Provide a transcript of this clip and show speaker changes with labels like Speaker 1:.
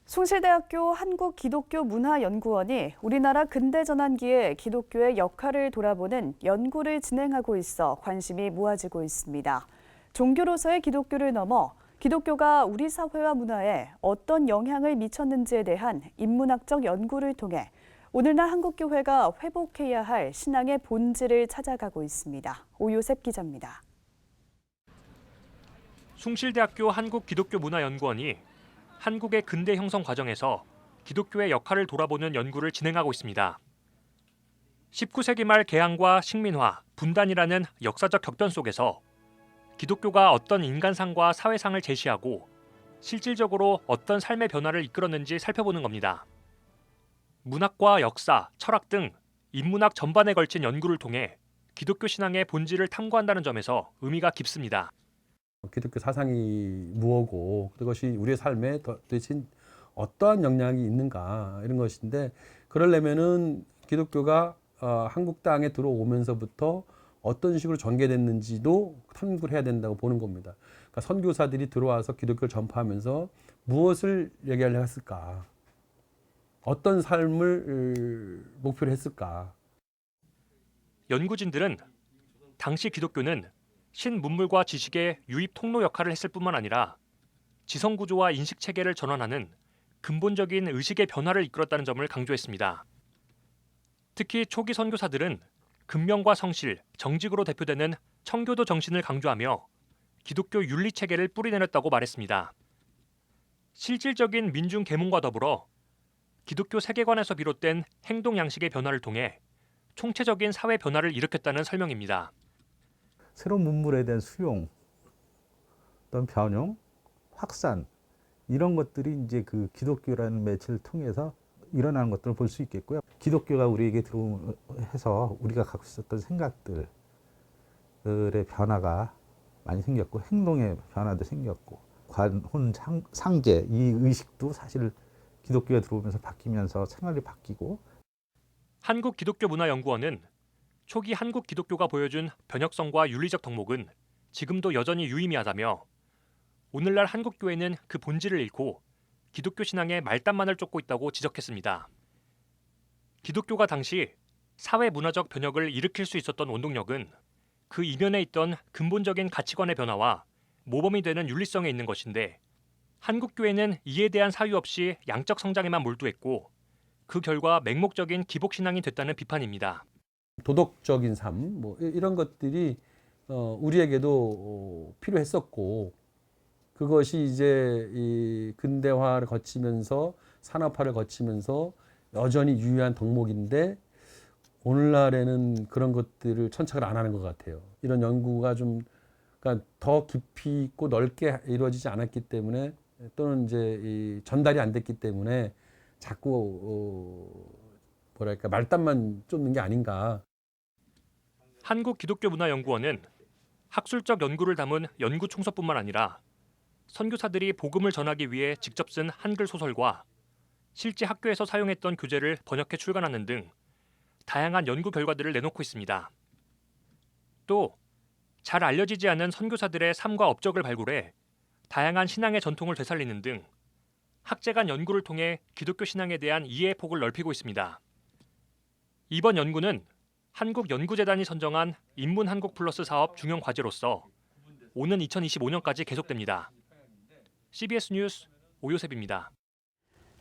Speaker 1: 숭실대학교 한국기독교문화연구원이 우리나라 근대전환기에 기독교의 역할을 돌아보는 연구를 진행하고 있어 관심이 모아지고 있습니다. 종교로서의 기독교를 넘어 기독교가 우리 사회와 문화에 어떤 영향을 미쳤는지에 대한 인문학적 연구를 통해 오늘날 한국교회가 회복해야 할 신앙의 본질을 찾아가고 있습니다. 오요셉 기자입니다.
Speaker 2: 숭실대학교 한국기독교문화연구원이 한국의 근대 형성 과정에서 기독교의 역할을 돌아보는 연구를 진행하고 있습니다. 19세기 말 개항과 식민화, 분단이라는 역사적 격변 속에서 기독교가 어떤 인간상과 사회상을 제시하고 실질적으로 어떤 삶의 변화를 이끌었는지 살펴보는 겁니다. 문학과 역사, 철학 등 인문학 전반에 걸친 연구를 통해 기독교 신앙의 본질을 탐구한다는 점에서 의미가 깊습니다.
Speaker 3: 기독교 사상이 무엇고 그것이 우리의 삶에 도대체 어떠한 영향이 있는가 이런 것인데, 그러려면은 기독교가 한국 땅에 들어오면서부터 어떤 식으로 전개됐는지도 탐구를 해야 된다고 보는 겁니다. 그러니까 선교사들이 들어와서 기독교를 전파하면서 무엇을 얘기하려 했을까? 어떤 삶을 목표로 했을까?
Speaker 2: 연구진들은 당시 기독교는 신문물과 지식의 유입 통로 역할을 했을 뿐만 아니라 지성구조와 인식체계를 전환하는 근본적인 의식의 변화를 이끌었다는 점을 강조했습니다. 특히 초기 선교사들은 근명과 성실, 정직으로 대표되는 청교도 정신을 강조하며 기독교 윤리체계를 뿌리내렸다고 말했습니다. 실질적인 민중 계몽과 더불어 기독교 세계관에서 비롯된 행동 양식의 변화를 통해 총체적인 사회 변화를 일으켰다는 설명입니다.
Speaker 4: 새로운 문물에 대한 수용, 어떤 변형, 확산 이런 것들이 이제 그 기독교라는 매체를 통해서 일어나는 것들을 볼 수 있겠고요. 기독교가 우리에게 들어오면서 우리가 갖고 있었던 생각들의 변화가 많이 생겼고 행동의 변화도 생겼고 관혼 상제 이 의식도 사실 기독교가 들어오면서 바뀌면서 생활이 바뀌고.
Speaker 2: 한국기독교문화연구원은 초기 한국 기독교가 보여준 변혁성과 윤리적 덕목은 지금도 여전히 유의미하다며 오늘날 한국교회는 그 본질을 잃고 기독교 신앙의 말단만을 쫓고 있다고 지적했습니다. 기독교가 당시 사회 문화적 변혁을 일으킬 수 있었던 원동력은 그 이면에 있던 근본적인 가치관의 변화와 모범이 되는 윤리성에 있는 것인데, 한국교회는 이에 대한 사유 없이 양적 성장에만 몰두했고 그 결과 맹목적인 기복신앙이 됐다는 비판입니다.
Speaker 3: 도덕적인 삶, 뭐 이런 것들이 우리에게도 필요했었고, 그것이 이제 이 근대화를 거치면서 산업화를 거치면서 여전히 유효한 덕목인데, 오늘날에는 그런 것들을 천착을 안 하는 것 같아요. 이런 연구가 좀 그러니까 더 깊이 있고 넓게 이루어지지 않았기 때문에, 또는 이제 이 전달이 안 됐기 때문에 자꾸 뭐랄까 말단만 쫓는 게 아닌가.
Speaker 2: 한국기독교문화연구원은 학술적 연구를 담은 연구 총서뿐만 아니라 선교사들이 복음을 전하기 위해 직접 쓴 한글 소설과 실제 학교에서 사용했던 교재를 번역해 출간하는 등 다양한 연구 결과들을 내놓고 있습니다. 또 잘 알려지지 않은 선교사들의 삶과 업적을 발굴해 다양한 신앙의 전통을 되살리는 등 학제 간 연구를 통해 기독교 신앙에 대한 이해의 폭을 넓히고 있습니다. 이번 연구는 한국연구재단이 선정한 인문한국플러스 사업 중요 과제로서 오는 2025년까지 계속됩니다. CBS 뉴스 오요셉입니다.